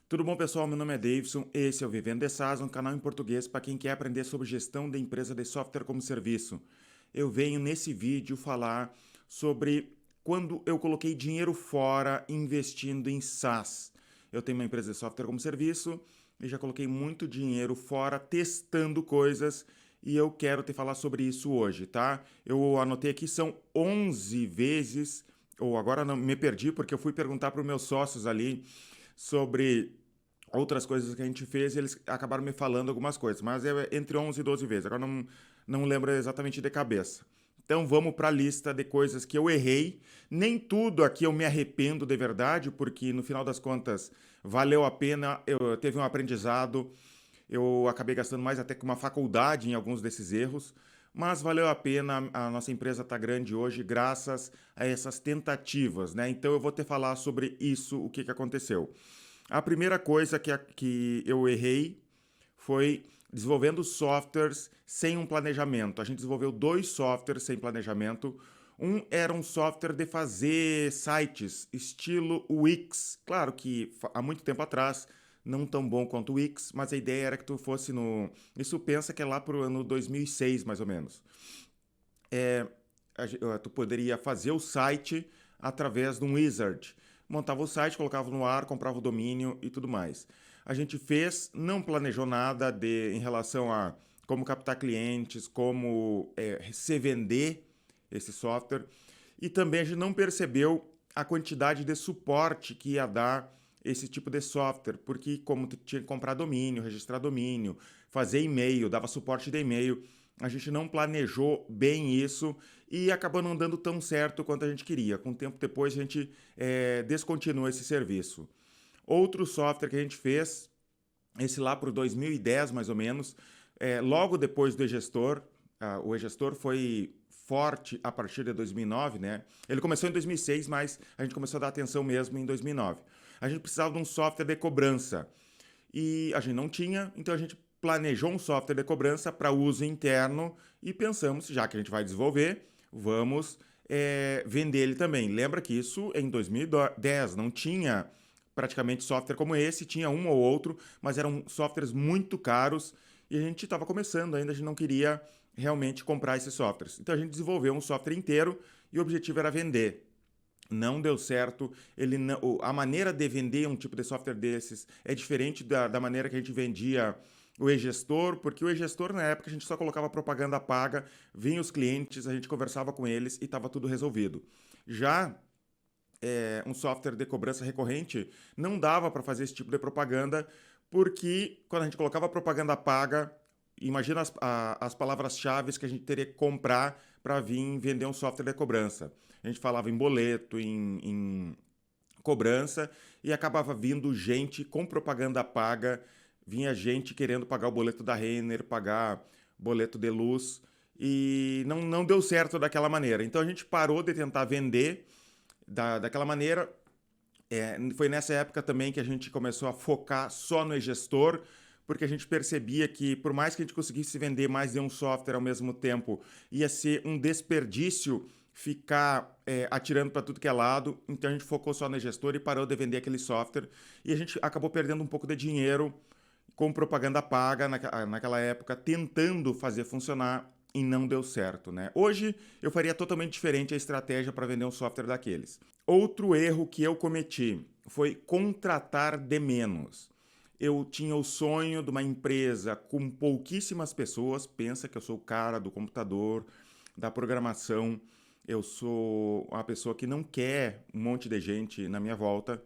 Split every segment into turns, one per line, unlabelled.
Tudo bom, pessoal? Meu nome é Davidson, esse é o Vivendo de SaaS, um canal em português para quem quer aprender sobre gestão de empresa de software como serviço. Eu venho nesse vídeo falar sobre quando eu coloquei dinheiro fora investindo em SaaS. Eu tenho uma empresa de software como serviço e já coloquei muito dinheiro fora testando coisas e eu quero te falar sobre isso hoje, tá? Eu anotei aqui, são 11 vezes, ou agora não me perdi porque eu fui perguntar para os meus sócios ali sobre outras coisas que a gente fez e eles acabaram me falando algumas coisas, mas é entre 11 e 12 vezes, agora não lembro exatamente de cabeça. Então vamos para a lista de coisas que eu errei. Nem tudo aqui eu me arrependo de verdade, porque no final das contas valeu a pena, eu teve um aprendizado, eu acabei gastando mais até que uma faculdade em alguns desses erros, mas valeu a pena, a nossa empresa está grande hoje graças a essas tentativas, né? Então eu vou te falar sobre isso, o que, que aconteceu. A primeira coisa que eu errei foi desenvolvendo softwares sem um planejamento. A gente desenvolveu dois softwares sem planejamento. Um era um software de fazer sites, estilo Wix. Claro que há muito tempo atrás, não tão bom quanto o Wix, mas a ideia era que tu fosse no... Isso pensa que é lá para o ano 2006, mais ou menos. Tu poderia fazer o site através de um wizard. Montava o site, colocava no ar, comprava o domínio e tudo mais. A gente fez, não planejou nada em relação a como captar clientes, como se vender esse software. E também a gente não percebeu a quantidade de suporte que ia dar esse tipo de software, porque como tu tinha que comprar domínio, registrar domínio, fazer e-mail, dava suporte de e-mail, a gente não planejou bem isso e acabou não dando tão certo quanto a gente queria. Com o tempo depois a gente descontinuou esse serviço. Outro software que a gente fez, esse lá para o 2010 mais ou menos, logo depois do e-gestor, o e-gestor foi forte a partir de 2009, né? Ele começou em 2006, mas a gente começou a dar atenção mesmo em 2009. A gente precisava de um software de cobrança e a gente não tinha, então a gente planejou um software de cobrança para uso interno e pensamos, já que a gente vai desenvolver, vamos vender ele também. Lembra que isso em 2010 não tinha praticamente software como esse, tinha um ou outro, mas eram softwares muito caros e a gente estava começando ainda, a gente não queria realmente comprar esses softwares. Então a gente desenvolveu um software inteiro e o objetivo era vender. Não deu certo. A maneira de vender um tipo de software desses é diferente da maneira que a gente vendia o e-gestor, porque o e-gestor na época a gente só colocava propaganda paga, vinha os clientes, a gente conversava com eles e estava tudo resolvido. Já um software de cobrança recorrente não dava para fazer esse tipo de propaganda, porque quando a gente colocava propaganda paga, imagina as palavras-chave que a gente teria que comprar para vir vender um software de cobrança. A gente falava em boleto, em cobrança, e acabava vindo gente com propaganda paga, vinha gente querendo pagar o boleto da Renner, pagar boleto de luz, e não deu certo daquela maneira. Então a gente parou de tentar vender daquela maneira. Foi nessa época também que a gente começou a focar só no e-gestor, porque a gente percebia que, por mais que a gente conseguisse vender mais de um software ao mesmo tempo, ia ser um desperdício ficar atirando para tudo que é lado. Então a gente focou só no gestor e parou de vender aquele software. E a gente acabou perdendo um pouco de dinheiro com propaganda paga naquela época, tentando fazer funcionar e não deu certo, né? Hoje eu faria totalmente diferente a estratégia para vender um software daqueles. Outro erro que eu cometi foi contratar de menos. Eu tinha o sonho de uma empresa com pouquíssimas pessoas. Pensa que eu sou o cara do computador, da programação. Eu sou uma pessoa que não quer um monte de gente na minha volta.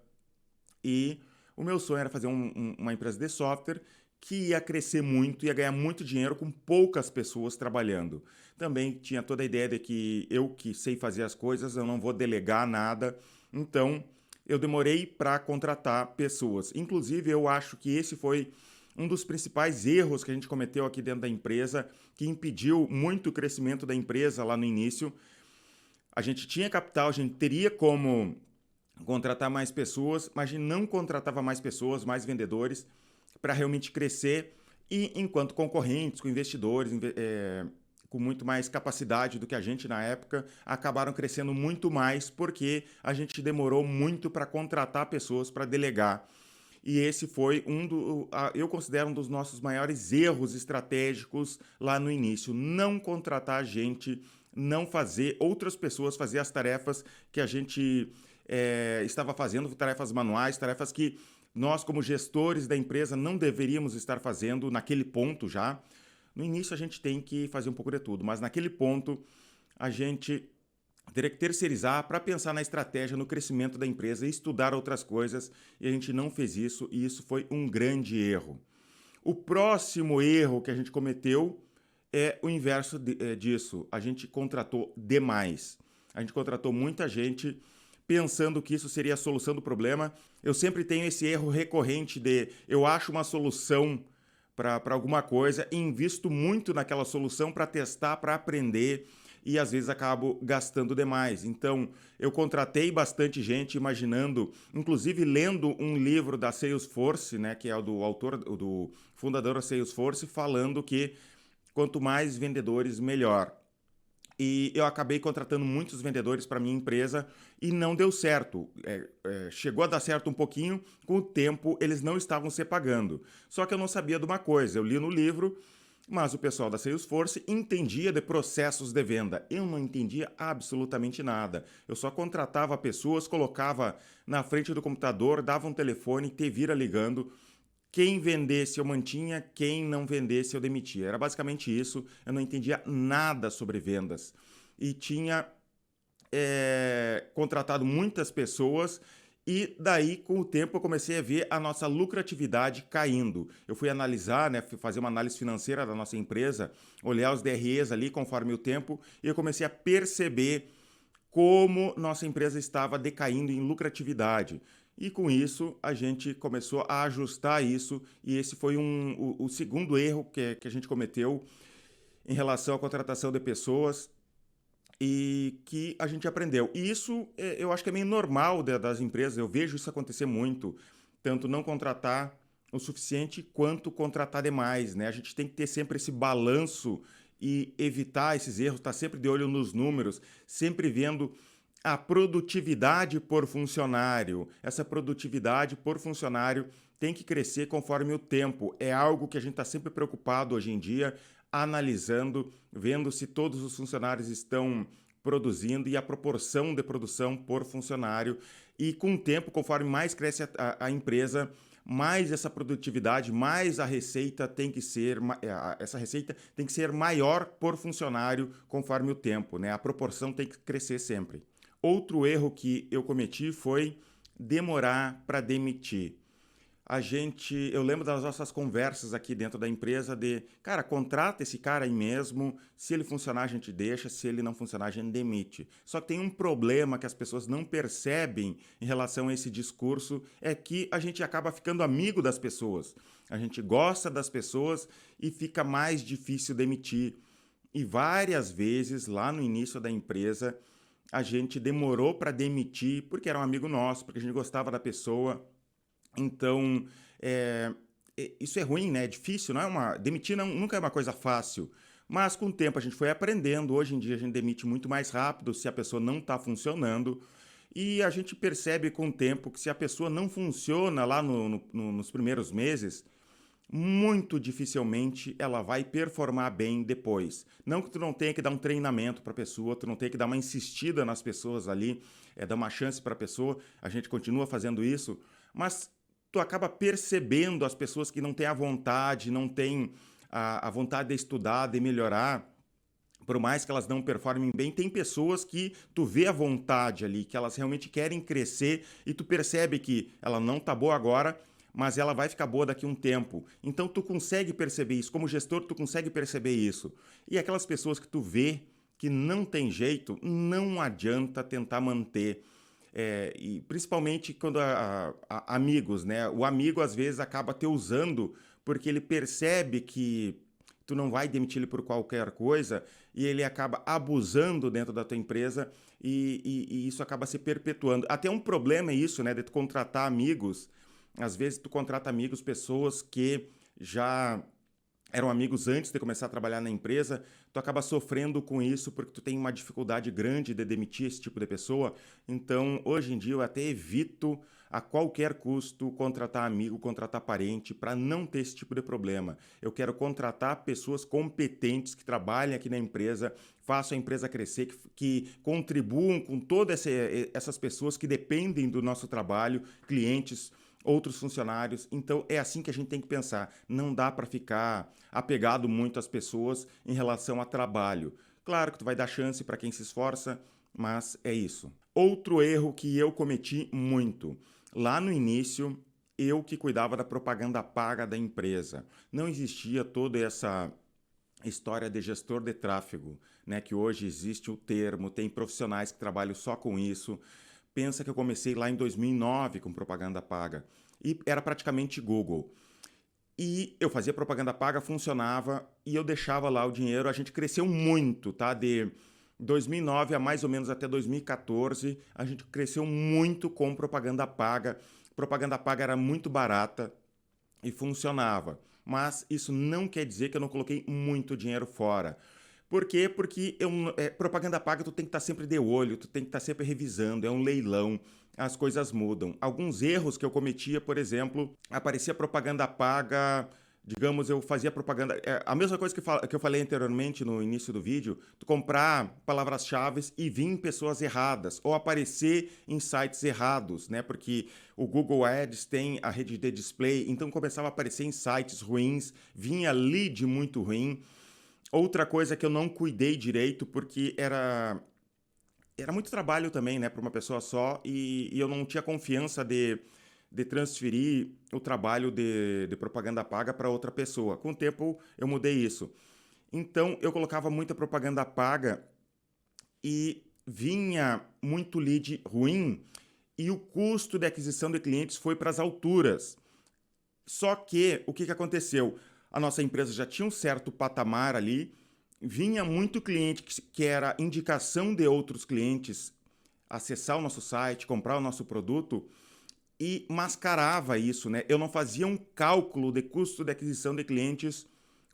E o meu sonho era fazer uma empresa de software que ia crescer muito, ia ganhar muito dinheiro com poucas pessoas trabalhando. Também tinha toda a ideia de que eu que sei fazer as coisas, eu não vou delegar nada. Então, eu demorei para contratar pessoas. Inclusive, eu acho que esse foi um dos principais erros que a gente cometeu aqui dentro da empresa, que impediu muito o crescimento da empresa lá no início. A gente tinha capital, a gente teria como contratar mais pessoas, mas a gente não contratava mais pessoas, mais vendedores, para realmente crescer e enquanto concorrentes, com investidores, com muito mais capacidade do que a gente na época, acabaram crescendo muito mais porque a gente demorou muito para contratar pessoas, para delegar. E esse foi eu considero um dos nossos maiores erros estratégicos lá no início. Não contratar gente, não fazer outras pessoas fazer as tarefas que a gente estava fazendo, tarefas manuais, tarefas que nós, como gestores da empresa, não deveríamos estar fazendo naquele ponto já. No início a gente tem que fazer um pouco de tudo, mas naquele ponto a gente teria que terceirizar para pensar na estratégia, no crescimento da empresa e estudar outras coisas, e a gente não fez isso, e isso foi um grande erro. O próximo erro que a gente cometeu é o inverso disso. A gente contratou demais. A gente contratou muita gente pensando que isso seria a solução do problema. Eu sempre tenho esse erro recorrente de eu acho uma solução para alguma coisa e invisto muito naquela solução para testar, para aprender e às vezes acabo gastando demais. Então, eu contratei bastante gente imaginando, inclusive lendo um livro da Salesforce, né, que é o do autor, do fundador da Salesforce, falando que quanto mais vendedores, melhor. E eu acabei contratando muitos vendedores para minha empresa e não deu certo. Chegou a dar certo um pouquinho, com o tempo eles não estavam se pagando. Só que eu não sabia de uma coisa, eu li no livro, mas o pessoal da Salesforce entendia de processos de venda. Eu não entendia absolutamente nada. Eu só contratava pessoas, colocava na frente do computador, dava um telefone, te vira ligando. Quem vendesse eu mantinha, quem não vendesse eu demitia. Era basicamente isso. Eu não entendia nada sobre vendas. E tinha contratado muitas pessoas e daí, com o tempo, eu comecei a ver a nossa lucratividade caindo. Eu fui analisar, né, fazer uma análise financeira da nossa empresa, olhar os DREs ali conforme o tempo e eu comecei a perceber como nossa empresa estava decaindo em lucratividade. E com isso, a gente começou a ajustar isso, e esse foi o segundo erro que a gente cometeu em relação à contratação de pessoas e que a gente aprendeu. E isso eu acho que é meio normal das empresas, eu vejo isso acontecer muito, tanto não contratar o suficiente quanto contratar demais, né? A gente tem que ter sempre esse balanço e evitar esses erros, estar sempre de olho nos números, sempre vendo a produtividade por funcionário. Essa produtividade por funcionário tem que crescer conforme o tempo. É algo que a gente está sempre preocupado hoje em dia, analisando, vendo se todos os funcionários estão produzindo e a proporção de produção por funcionário. E com o tempo, conforme mais cresce a empresa, mais essa produtividade, mais a receita tem que ser, essa receita tem que ser maior por funcionário conforme o tempo, né? A proporção tem que crescer sempre. Outro erro que eu cometi foi demorar para demitir. Eu lembro das nossas conversas aqui dentro da empresa de, cara, contrata esse cara aí mesmo, se ele funcionar a gente deixa, se ele não funcionar a gente demite. Só que tem um problema que as pessoas não percebem em relação a esse discurso, é que a gente acaba ficando amigo das pessoas. A gente gosta das pessoas e fica mais difícil demitir. E várias vezes, lá no início da empresa, a gente demorou para demitir porque era um amigo nosso, porque a gente gostava da pessoa. Então, isso é ruim, né? É difícil, demitir nunca é uma coisa fácil. Mas com o tempo a gente foi aprendendo. Hoje em dia a gente demite muito mais rápido se a pessoa não está funcionando. E a gente percebe com o tempo que se a pessoa não funciona lá nos primeiros meses, muito dificilmente ela vai performar bem depois. Não que tu não tenha que dar um treinamento para a pessoa, tu não tenha que dar uma insistida nas pessoas ali, dar uma chance para a pessoa, a gente continua fazendo isso, mas tu acaba percebendo as pessoas que não têm a vontade, não têm a vontade de estudar, de melhorar, por mais que elas não performem bem, tem pessoas que tu vê a vontade ali, que elas realmente querem crescer e tu percebe que ela não tá boa agora, mas ela vai ficar boa daqui a um tempo. Então tu consegue perceber isso, como gestor tu consegue perceber isso. E aquelas pessoas que tu vê que não tem jeito, não adianta tentar manter. E principalmente quando amigos, né? O amigo às vezes acaba te usando porque ele percebe que tu não vai demitir ele por qualquer coisa e ele acaba abusando dentro da tua empresa e isso acaba se perpetuando. Até um problema é isso, né? De tu contratar amigos. Às vezes tu contrata amigos, pessoas que já eram amigos antes de começar a trabalhar na empresa, tu acaba sofrendo com isso porque tu tem uma dificuldade grande de demitir esse tipo de pessoa. Então, hoje em dia, eu até evito a qualquer custo contratar amigo, contratar parente, para não ter esse tipo de problema. Eu quero contratar pessoas competentes que trabalhem aqui na empresa, façam a empresa crescer, que contribuam com todas essas pessoas que dependem do nosso trabalho, clientes, outros funcionários. Então é assim que a gente tem que pensar. Não dá para ficar apegado muito às pessoas em relação a trabalho. Claro que tu vai dar chance para quem se esforça, mas é isso. Outro erro que eu cometi muito. Lá no início, eu que cuidava da propaganda paga da empresa. Não existia toda essa história de gestor de tráfego, né? Que hoje existe o termo, tem profissionais que trabalham só com isso. Pensa que eu comecei lá em 2009 com propaganda paga e era praticamente Google. E eu fazia propaganda paga, funcionava e eu deixava lá o dinheiro. A gente cresceu muito, tá? De 2009 a mais ou menos até 2014, a gente cresceu muito com propaganda paga. Propaganda paga era muito barata e funcionava. Mas isso não quer dizer que eu não coloquei muito dinheiro fora. Por quê? Porque propaganda paga tu tem que estar sempre de olho, tu tem que estar sempre revisando, é um leilão, as coisas mudam. Alguns erros que eu cometia, por exemplo, aparecia propaganda paga, digamos, eu fazia propaganda. A mesma coisa que eu falei anteriormente no início do vídeo, tu comprar palavras-chave e vir em pessoas erradas, ou aparecer em sites errados, né? Porque o Google Ads tem a rede de display, então começava a aparecer em sites ruins, vinha lead muito ruim. Outra coisa que eu não cuidei direito, porque era muito trabalho também, né, para uma pessoa só, e eu não tinha confiança de transferir o trabalho de propaganda paga para outra pessoa. Com o tempo, eu mudei isso. Então, eu colocava muita propaganda paga e vinha muito lead ruim, e o custo de aquisição de clientes foi para as alturas. Só que, o que que aconteceu? A nossa empresa já tinha um certo patamar ali, vinha muito cliente que era indicação de outros clientes acessar o nosso site, comprar o nosso produto e mascarava isso, né? Eu não fazia um cálculo de custo de aquisição de clientes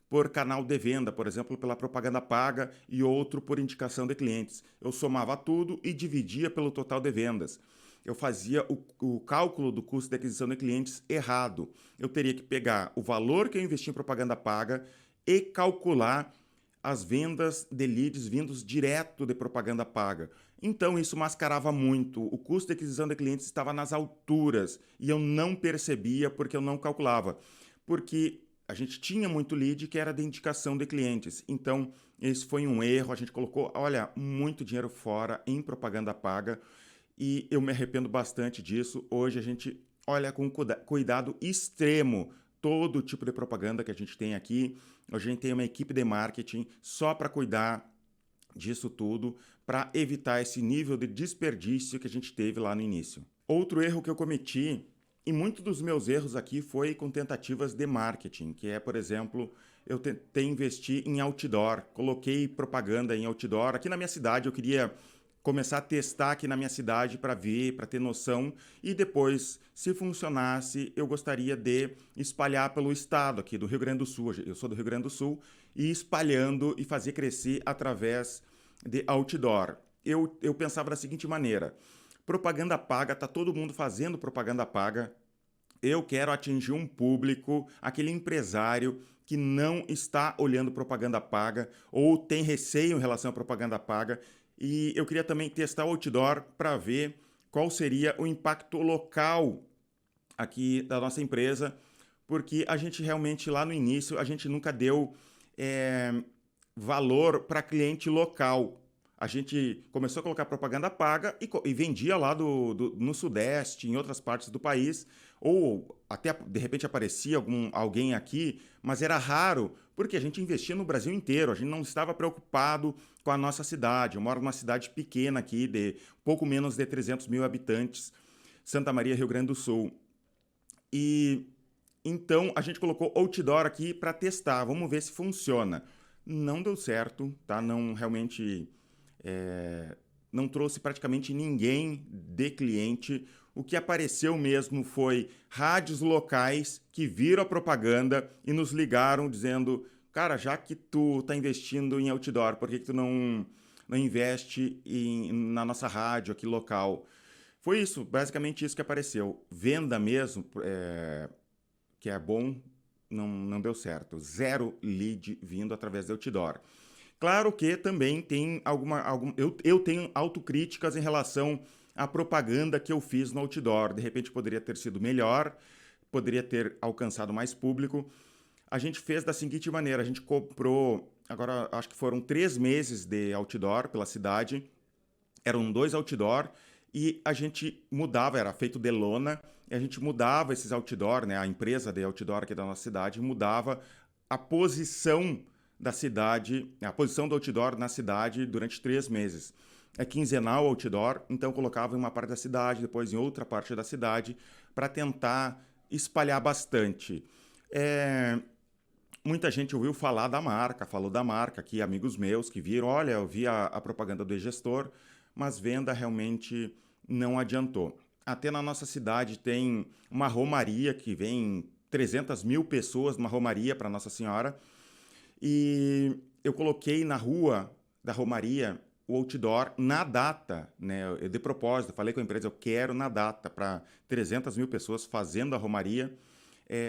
por canal de venda, por exemplo, pela propaganda paga e outro por indicação de clientes. Eu somava tudo e dividia pelo total de vendas. Eu fazia o cálculo do custo de aquisição de clientes errado. Eu teria que pegar o valor que eu investi em propaganda paga e calcular as vendas de leads vindos direto de propaganda paga. Então isso mascarava muito. O custo de aquisição de clientes estava nas alturas e eu não percebia porque eu não calculava. Porque a gente tinha muito lead que era de indicação de clientes. Então, esse foi um erro. A gente colocou, olha, muito dinheiro fora em propaganda paga e eu me arrependo bastante disso. Hoje a gente olha com cuidado extremo todo tipo de propaganda que a gente tem aqui. A gente tem uma equipe de marketing só para cuidar disso tudo, para evitar esse nível de desperdício que a gente teve lá no início. Outro erro que eu cometi, e muitos dos meus erros aqui foi com tentativas de marketing, que é, por exemplo, eu tentei investir em outdoor, coloquei propaganda em outdoor. Aqui na minha cidade eu queria começar a testar aqui na minha cidade para ver, para ter noção e depois, se funcionasse, eu gostaria de espalhar pelo estado aqui do Rio Grande do Sul. Eu sou do Rio Grande do Sul e espalhando e fazer crescer através de outdoor. Eu pensava da seguinte maneira: propaganda paga, tá todo mundo fazendo propaganda paga. Eu quero atingir um público, aquele empresário que não está olhando propaganda paga ou tem receio em relação à propaganda paga. E eu queria também testar o outdoor para ver qual seria o impacto local aqui da nossa empresa, porque a gente realmente lá no início, a gente nunca deu é, valor para cliente local. A gente começou a colocar propaganda paga e vendia lá no Sudeste, em outras partes do país, ou até de repente aparecia alguém aqui, mas era raro, porque a gente investia no Brasil inteiro, a gente não estava preocupado com a nossa cidade. Eu moro numa cidade pequena aqui, de pouco menos de 300 mil habitantes, Santa Maria, Rio Grande do Sul. E então a gente colocou outdoor aqui para testar, vamos ver se funciona. Não deu certo, tá? Não realmente não trouxe praticamente ninguém de cliente. O que apareceu mesmo foi rádios locais que viram a propaganda e nos ligaram dizendo: cara, já que tu está investindo em outdoor, por que tu não investe na nossa rádio aqui local? Foi isso, basicamente isso que apareceu. Venda mesmo, que é bom, não deu certo. Zero lead vindo através do outdoor. Claro que também tem eu tenho autocríticas em relação à propaganda que eu fiz no outdoor. De repente poderia ter sido melhor, poderia ter alcançado mais público. A gente fez da seguinte maneira: a gente comprou, agora acho que foram 3 meses de outdoor pela cidade. Eram 2 outdoor e a gente mudava, era feito de lona, e a gente mudava esses outdoor, né? A empresa de outdoor aqui da nossa cidade mudava a posição da cidade, a posição do outdoor na cidade durante 3 meses. É quinzenal o outdoor, então colocava em uma parte da cidade, depois em outra parte da cidade, para tentar espalhar bastante. É, Muita gente ouviu falar da marca, falou da marca aqui, amigos meus que viram, olha, eu vi a propaganda do e-gestor, mas venda realmente não adiantou. Até na nossa cidade tem uma romaria que vem 300 mil pessoas numa romaria para Nossa Senhora, e eu coloquei na rua da romaria o outdoor na data, né? Eu, de propósito, falei com a empresa, eu quero na data para 300 mil pessoas fazendo a romaria,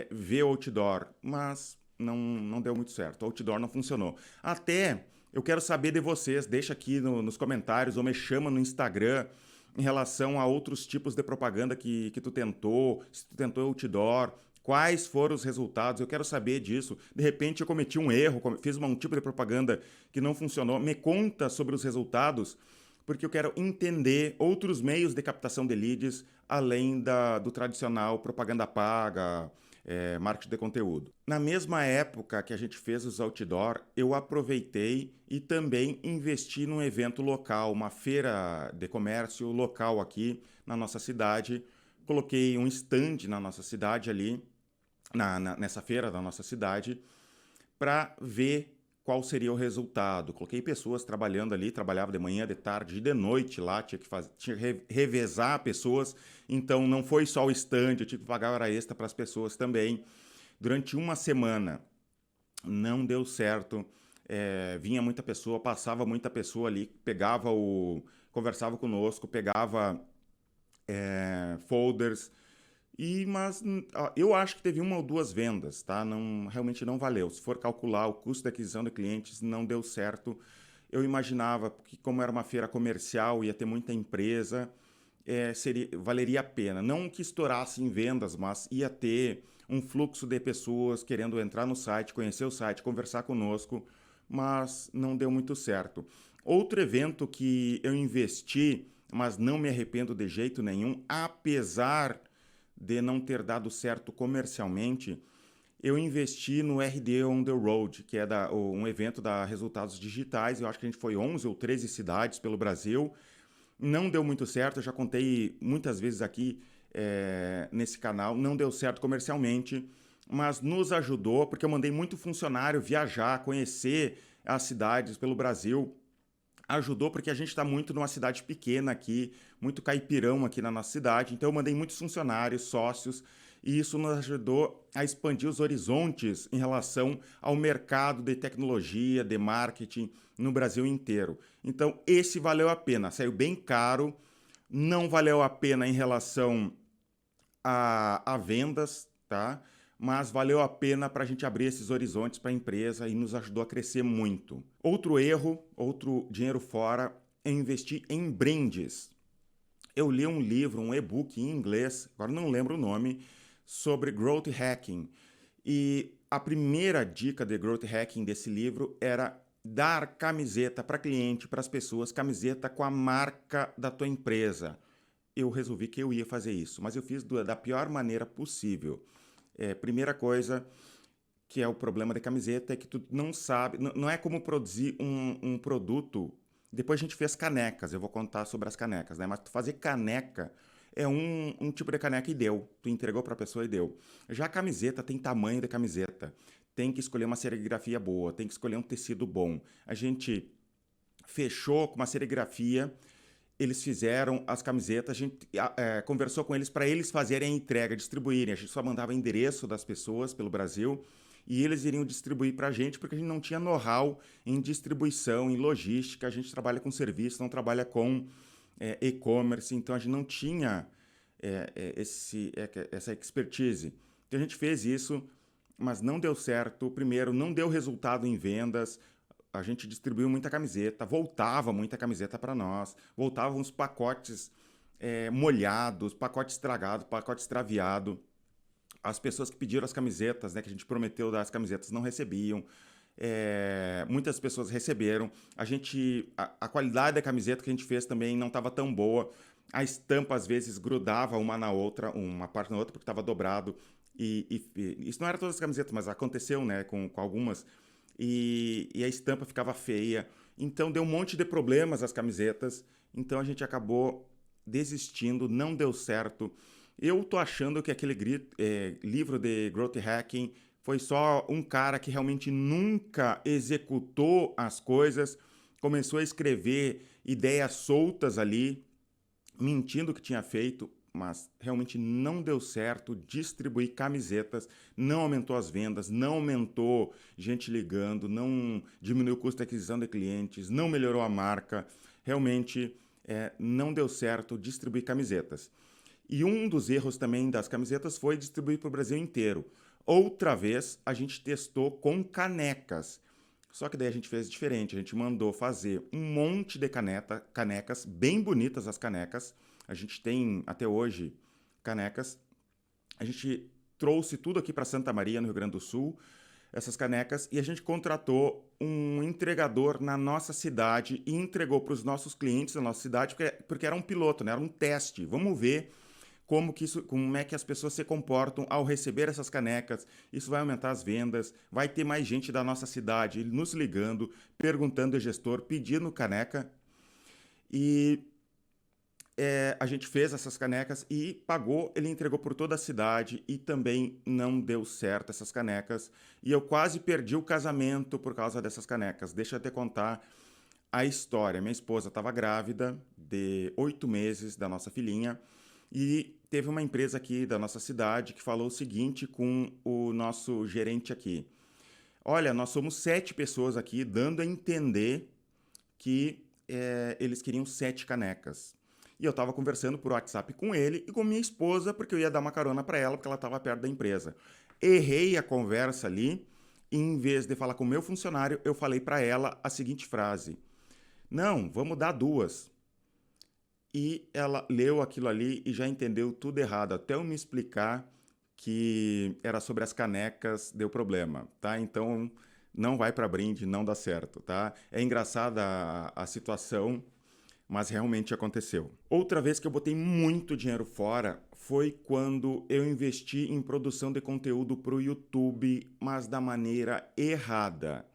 ver o outdoor, mas não deu muito certo. O outdoor não funcionou. Até eu quero saber de vocês, deixa aqui nos comentários ou me chama no Instagram em relação a outros tipos de propaganda que tu tentou, se tu tentou outdoor, quais foram os resultados, eu quero saber disso. De repente eu cometi um erro, fiz um tipo de propaganda que não funcionou, me conta sobre os resultados, porque eu quero entender outros meios de captação de leads, além do tradicional propaganda paga, marketing de conteúdo. Na mesma época que a gente fez os outdoor, eu aproveitei e também investi num evento local, uma feira de comércio local aqui na nossa cidade. Coloquei um stand na nossa cidade ali, nessa feira da nossa cidade, para ver qual seria o resultado. Coloquei pessoas trabalhando ali, trabalhava de manhã, de tarde e de noite lá, tinha que revezar pessoas, então não foi só o stand, eu tive que pagar hora extra para as pessoas também. Durante uma semana não deu certo, vinha muita pessoa, passava muita pessoa ali, conversava conosco, pegava folders, mas eu acho que teve uma ou duas vendas, tá? Realmente não valeu. Se for calcular o custo de aquisição de clientes, não deu certo. Eu imaginava que, como era uma feira comercial, ia ter muita empresa, valeria a pena. Não que estourasse em vendas, mas ia ter um fluxo de pessoas querendo entrar no site, conhecer o site, conversar conosco, mas não deu muito certo. Outro evento que eu investi, mas não me arrependo de jeito nenhum, apesar de não ter dado certo comercialmente, eu investi no RD On The Road, que é um evento da Resultados Digitais. Eu acho que a gente foi 11 ou 13 cidades pelo Brasil. Não deu muito certo, eu já contei muitas vezes aqui nesse canal. Não deu certo comercialmente, mas nos ajudou, porque eu mandei muito funcionário viajar, conhecer as cidades pelo Brasil. Ajudou porque a gente está muito numa cidade pequena aqui, muito caipirão aqui na nossa cidade, então eu mandei muitos funcionários, sócios, e isso nos ajudou a expandir os horizontes em relação ao mercado de tecnologia, de marketing no Brasil inteiro. Então esse valeu a pena, saiu bem caro, não valeu a pena em relação a vendas, tá? Mas valeu a pena para a gente abrir esses horizontes para a empresa e nos ajudou a crescer muito. Outro erro, outro dinheiro fora, é investir em brands. Eu li um livro, um e-book em inglês, agora não lembro o nome, sobre growth hacking. E a primeira dica de growth hacking desse livro era dar camiseta para cliente, para as pessoas, camiseta com a marca da tua empresa. Eu resolvi que eu ia fazer isso, mas eu fiz da pior maneira possível. Primeira coisa, que é o problema da camiseta, é que tu não sabe, não é como produzir um produto. Depois a gente fez canecas, eu vou contar sobre as canecas, né? Mas tu fazer caneca é um tipo de caneca e deu. Tu entregou para a pessoa e deu. Já a camiseta tem tamanho de camiseta. Tem que escolher uma serigrafia boa, tem que escolher um tecido bom. A gente fechou com uma serigrafia eles fizeram as camisetas, a gente conversou com eles para eles fazerem a entrega, distribuírem. A gente só mandava endereço das pessoas pelo Brasil e eles iriam distribuir para a gente, porque a gente não tinha know-how em distribuição, em logística. A gente trabalha com serviço, não trabalha com e-commerce, então a gente não tinha essa expertise. Então a gente fez isso, mas não deu certo. Primeiro, não deu resultado em vendas. A gente distribuiu muita camiseta, voltava muita camiseta para nós, voltavam uns pacotes molhados, pacote estragado, pacote extraviado. As pessoas que pediram as camisetas, né, que a gente prometeu dar as camisetas, não recebiam. Muitas pessoas receberam. A qualidade da camiseta que a gente fez também não estava tão boa. A estampa às vezes grudava uma na outra, uma parte na outra, porque estava dobrado. Isso não era todas as camisetas, mas aconteceu, né, com algumas. E a estampa ficava feia. Então deu um monte de problemas as camisetas. Então a gente acabou desistindo, não deu certo. Eu tô achando que aquele livro de Growth Hacking foi só um cara que realmente nunca executou as coisas, começou a escrever ideias soltas ali, mentindo que tinha feito, mas realmente não deu certo distribuir camisetas, não aumentou as vendas, não aumentou gente ligando, não diminuiu o custo de aquisição de clientes, não melhorou a marca, realmente não deu certo distribuir camisetas. E um dos erros também das camisetas foi distribuir para o Brasil inteiro. Outra vez, a gente testou com canecas. Só que daí a gente fez diferente. A gente mandou fazer um monte de canecas, bem bonitas as canecas. A gente tem, até hoje, canecas. A gente trouxe tudo aqui para Santa Maria, no Rio Grande do Sul, essas canecas, e a gente contratou um entregador na nossa cidade e entregou para os nossos clientes da nossa cidade, porque era um piloto, né? Era um teste. Vamos ver como é que as pessoas se comportam ao receber essas canecas. Isso vai aumentar as vendas, vai ter mais gente da nossa cidade nos ligando, perguntando ao gestor, pedindo caneca. E a gente fez essas canecas e pagou, ele entregou por toda a cidade e também não deu certo essas canecas. E eu quase perdi o casamento por causa dessas canecas. Deixa eu te contar a história. Minha esposa estava grávida de 8 meses da nossa filhinha e teve uma empresa aqui da nossa cidade que falou o seguinte com o nosso gerente aqui. Olha, nós somos 7 pessoas aqui, dando a entender que eles queriam 7 canecas. E eu estava conversando por WhatsApp com ele e com minha esposa, porque eu ia dar uma carona para ela, porque ela estava perto da empresa. Errei a conversa ali, e em vez de falar com o meu funcionário, eu falei para ela a seguinte frase. Não, vamos dar 2. E ela leu aquilo ali e já entendeu tudo errado, até eu me explicar que era sobre as canecas, deu problema, tá? Então, não vai para brinde, não dá certo, tá? É engraçada a situação, mas realmente aconteceu. Outra vez que eu botei muito dinheiro fora foi quando eu investi em produção de conteúdo para o YouTube, mas da maneira errada.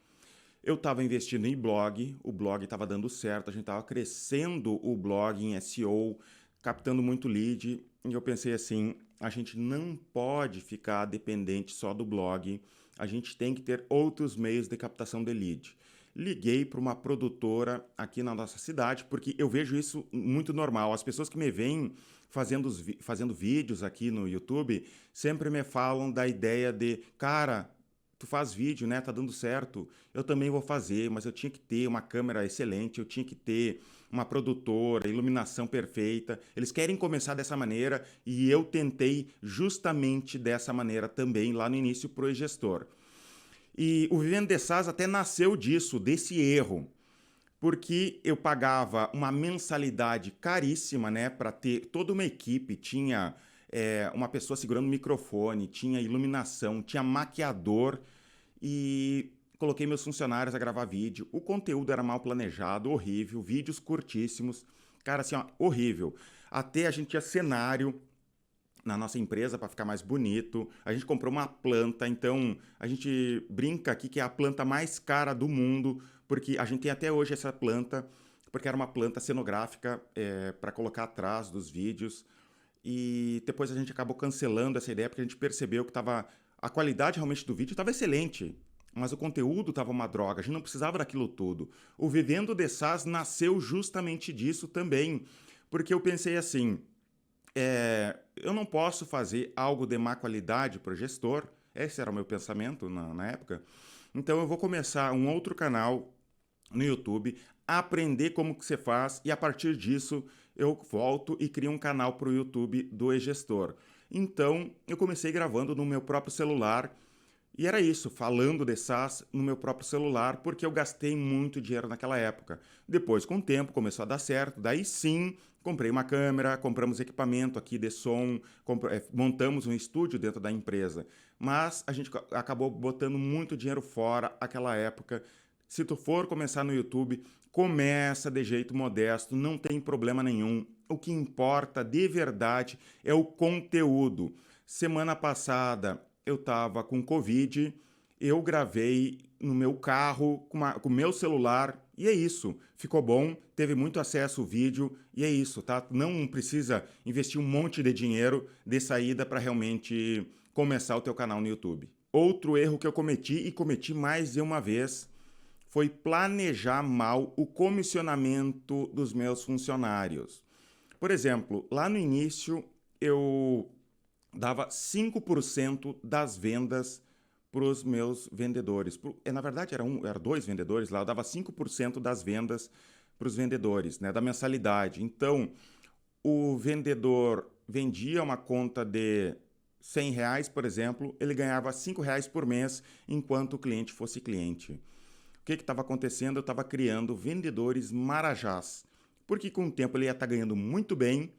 Eu estava investindo em blog, o blog estava dando certo, a gente estava crescendo o blog em SEO, captando muito lead, e eu pensei assim, a gente não pode ficar dependente só do blog, a gente tem que ter outros meios de captação de lead. Liguei para uma produtora aqui na nossa cidade, porque eu vejo isso muito normal. As pessoas que me veem fazendo vídeos aqui no YouTube sempre me falam da ideia de, cara, tu faz vídeo, né? Tá dando certo. Eu também vou fazer, mas eu tinha que ter uma câmera excelente, eu tinha que ter uma produtora, iluminação perfeita. Eles querem começar dessa maneira e eu tentei justamente dessa maneira também lá no início pro gestor. E o Vivendo de SaaS até nasceu disso, desse erro, porque eu pagava uma mensalidade caríssima, né, para ter toda uma equipe, tinha uma pessoa segurando o microfone, tinha iluminação, tinha maquiador e coloquei meus funcionários a gravar vídeo. O conteúdo era mal planejado, horrível, vídeos curtíssimos, cara, assim, ó, horrível. Até a gente tinha cenário na nossa empresa para ficar mais bonito. A gente comprou uma planta, então a gente brinca aqui que é a planta mais cara do mundo, porque a gente tem até hoje essa planta, porque era uma planta cenográfica para colocar atrás dos vídeos. E depois a gente acabou cancelando essa ideia porque a gente percebeu que a qualidade realmente do vídeo estava excelente. mas o conteúdo estava uma droga, a gente não precisava daquilo tudo. O Vivendo de SaaS nasceu justamente disso também, porque eu pensei assim, eu não posso fazer algo de má qualidade para o gestor, esse era o meu pensamento na época, então eu vou começar um outro canal no YouTube, aprender como que você faz e a partir disso eu volto e crio um canal para o YouTube do e-gestor. Então eu comecei gravando no meu próprio celular e era isso, falando de SaaS no meu próprio celular, porque eu gastei muito dinheiro naquela época. Depois, com o tempo, começou a dar certo, daí sim, comprei uma câmera, compramos equipamento aqui de som, montamos um estúdio dentro da empresa. Mas a gente acabou botando muito dinheiro fora aquela época. Se tu for começar no YouTube, começa de jeito modesto, não tem problema nenhum. O que importa de verdade é o conteúdo. Semana passada eu estava com Covid, eu gravei no meu carro com o meu celular e é isso. Ficou bom, teve muito acesso ao vídeo e é isso, tá? Não precisa investir um monte de dinheiro de saída para realmente começar o teu canal no YouTube. Outro erro que eu cometi e cometi mais de uma vez foi planejar mal o comissionamento dos meus funcionários. Por exemplo, lá no início eu dava 5% das vendas para os meus vendedores. Na verdade, era dois vendedores lá, eu dava 5% das vendas para os vendedores, né, da mensalidade. Então, o vendedor vendia uma conta de R$ 100, por exemplo, ele ganhava R$ 5 por mês enquanto o cliente fosse cliente. O que estava acontecendo? Eu estava criando vendedores marajás, porque com o tempo ele ia estar ganhando muito bem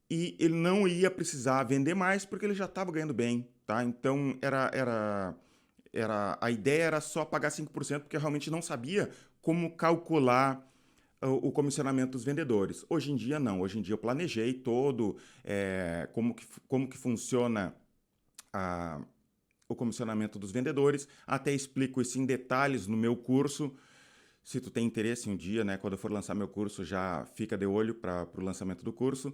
e ele não ia precisar vender mais porque ele já estava ganhando bem, tá? Então a ideia era só pagar 5% porque eu realmente não sabia como calcular o comissionamento dos vendedores. Hoje em dia não, hoje em dia eu planejei todo como que funciona a, o comissionamento dos vendedores, até explico isso em detalhes no meu curso. Se tu tem interesse um dia, né, quando eu for lançar meu curso, já fica de olho para o lançamento do curso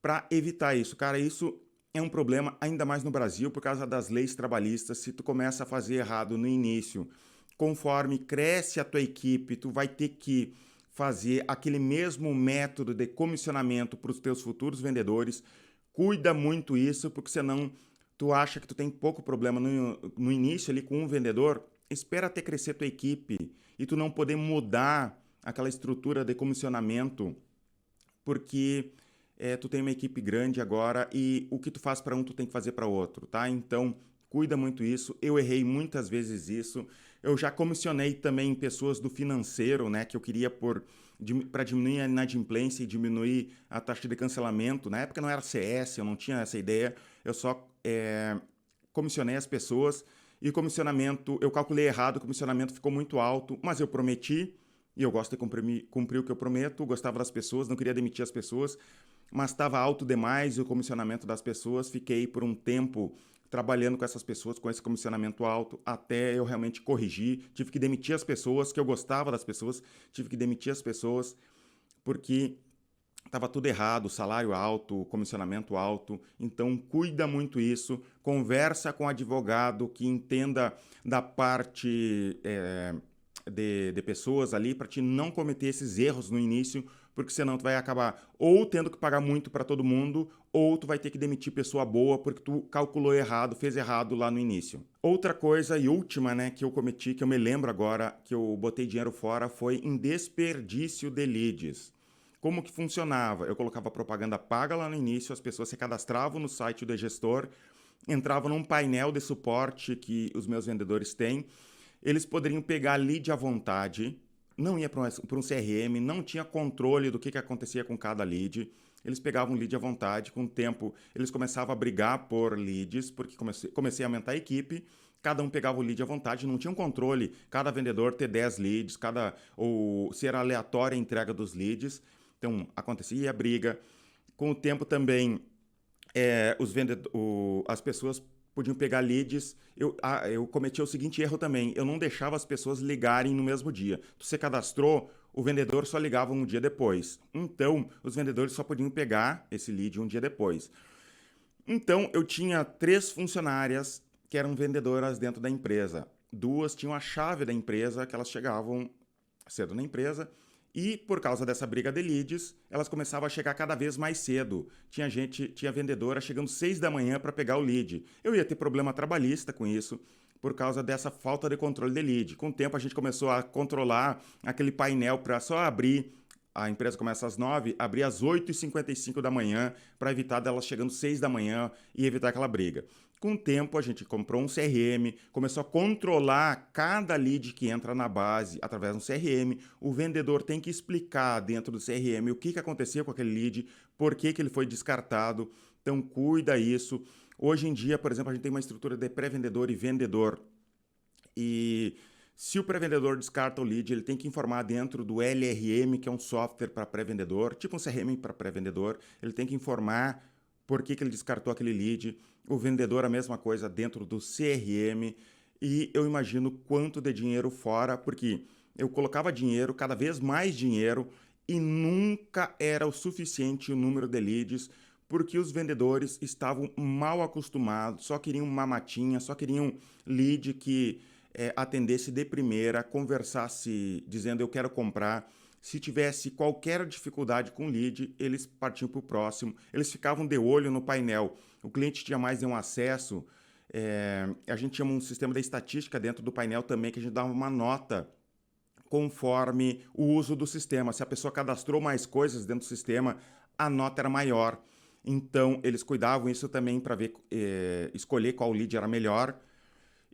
para evitar isso. Cara, isso é um problema ainda mais no Brasil por causa das leis trabalhistas. Se tu começa a fazer errado no início, conforme cresce a tua equipe, tu vai ter que fazer aquele mesmo método de comissionamento para os teus futuros vendedores. Cuida muito isso, porque senão tu acha que tu tem pouco problema no início ali com um vendedor, espera até crescer tua equipe e tu não poder mudar aquela estrutura de comissionamento, porque tu tem uma equipe grande agora e o que tu faz para um, tu tem que fazer para outro, tá? Então, cuida muito isso. Eu errei muitas vezes isso. Eu já comissionei também pessoas do financeiro, né? Que eu queria para diminuir a inadimplência e diminuir a taxa de cancelamento. Na época não era CS, eu não tinha essa ideia. Eu só comissionei as pessoas e o comissionamento, eu calculei errado, o comissionamento ficou muito alto, mas eu prometi, e eu gosto de cumprir o que eu prometo, gostava das pessoas, não queria demitir as pessoas, mas estava alto demais o comissionamento das pessoas. Fiquei por um tempo trabalhando com essas pessoas, com esse comissionamento alto, até eu realmente corrigir. Tive que demitir as pessoas, que eu gostava das pessoas, tive que demitir as pessoas, porque estava tudo errado, salário alto, comissionamento alto. Então, cuida muito isso, conversa com um advogado que entenda da parte de pessoas ali para te não cometer esses erros no início, porque senão tu vai acabar ou tendo que pagar muito para todo mundo, ou tu vai ter que demitir pessoa boa porque tu calculou errado, fez errado lá no início. Outra coisa e última, né, que eu cometi, que eu me lembro agora, que eu botei dinheiro fora, foi em desperdício de leads. Como que funcionava? Eu colocava propaganda paga lá no início, as pessoas se cadastravam no site do gestor, entravam num painel de suporte que os meus vendedores têm, eles poderiam pegar lead à vontade, não ia para um CRM, não tinha controle do que acontecia com cada lead. Eles pegavam lead à vontade, com o tempo eles começavam a brigar por leads, porque comecei a aumentar a equipe, cada um pegava o lead à vontade, não tinha um controle, cada vendedor ter 10 leads, ou se era aleatória a entrega dos leads. Então, acontecia a briga. Com o tempo também, as pessoas podiam pegar leads. Eu cometi o seguinte erro também, eu não deixava as pessoas ligarem no mesmo dia. Tu se cadastrou, o vendedor só ligava um dia depois. Então, os vendedores só podiam pegar esse lead um dia depois. Então, eu tinha 3 funcionárias que eram vendedoras dentro da empresa. duas tinham a chave da empresa, que elas chegavam cedo na empresa, e por causa dessa briga de leads, elas começavam a chegar cada vez mais cedo. Tinha vendedora chegando 6 da manhã para pegar o lead. Eu ia ter problema trabalhista com isso, por causa dessa falta de controle de lead. Com o tempo a gente começou a controlar aquele painel para só abrir. A empresa começa às 9, abrir às 8h55 da manhã, para evitar delas chegando 6 da manhã e evitar aquela briga. Com o tempo, a gente comprou um CRM, começou a controlar cada lead que entra na base através do CRM. O vendedor tem que explicar dentro do CRM o que aconteceu com aquele lead, por que ele foi descartado. Então, cuida isso. Hoje em dia, por exemplo, a gente tem uma estrutura de pré-vendedor e vendedor. E se o pré-vendedor descarta o lead, ele tem que informar dentro do LRM, que é um software para pré-vendedor, tipo um CRM para pré-vendedor. Ele tem que informar por que ele descartou aquele lead. O vendedor, a mesma coisa dentro do CRM. E eu imagino quanto de dinheiro fora, porque eu colocava dinheiro, cada vez mais dinheiro, e nunca era o suficiente o número de leads, porque os vendedores estavam mal acostumados, só queriam uma matinha, só queriam lead que atendesse de primeira, conversasse dizendo eu quero comprar. Se tivesse qualquer dificuldade com o lead, eles partiam para o próximo. Eles ficavam de olho no painel. O cliente tinha mais de um acesso. A gente tinha um sistema de estatística dentro do painel também, que a gente dava uma nota conforme o uso do sistema. Se a pessoa cadastrou mais coisas dentro do sistema, a nota era maior. Então, eles cuidavam isso também para ver, escolher qual lead era melhor.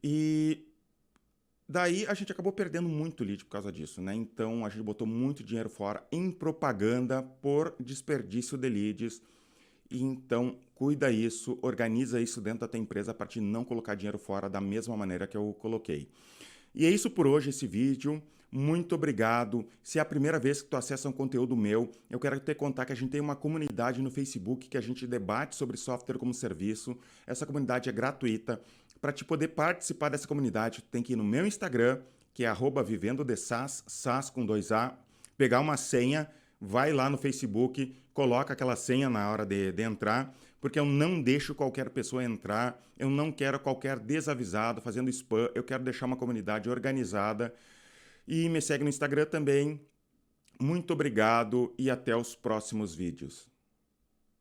E daí a gente acabou perdendo muito lead por causa disso, né? Então a gente botou muito dinheiro fora em propaganda por desperdício de leads. E então cuida isso, organiza isso dentro da tua empresa a partir de não colocar dinheiro fora da mesma maneira que eu coloquei. E é isso por hoje, esse vídeo. Muito obrigado. Se é a primeira vez que tu acessa um conteúdo meu, eu quero te contar que a gente tem uma comunidade no Facebook que a gente debate sobre software como serviço. Essa comunidade é gratuita. Para te poder participar dessa comunidade, tu tem que ir no meu Instagram, que é @vivendodesas, SaaS com 2A, pegar uma senha, vai lá no Facebook, coloca aquela senha na hora de entrar, porque eu não deixo qualquer pessoa entrar, eu não quero qualquer desavisado fazendo spam, eu quero deixar uma comunidade organizada. E me segue no Instagram também. Muito obrigado e até os próximos vídeos.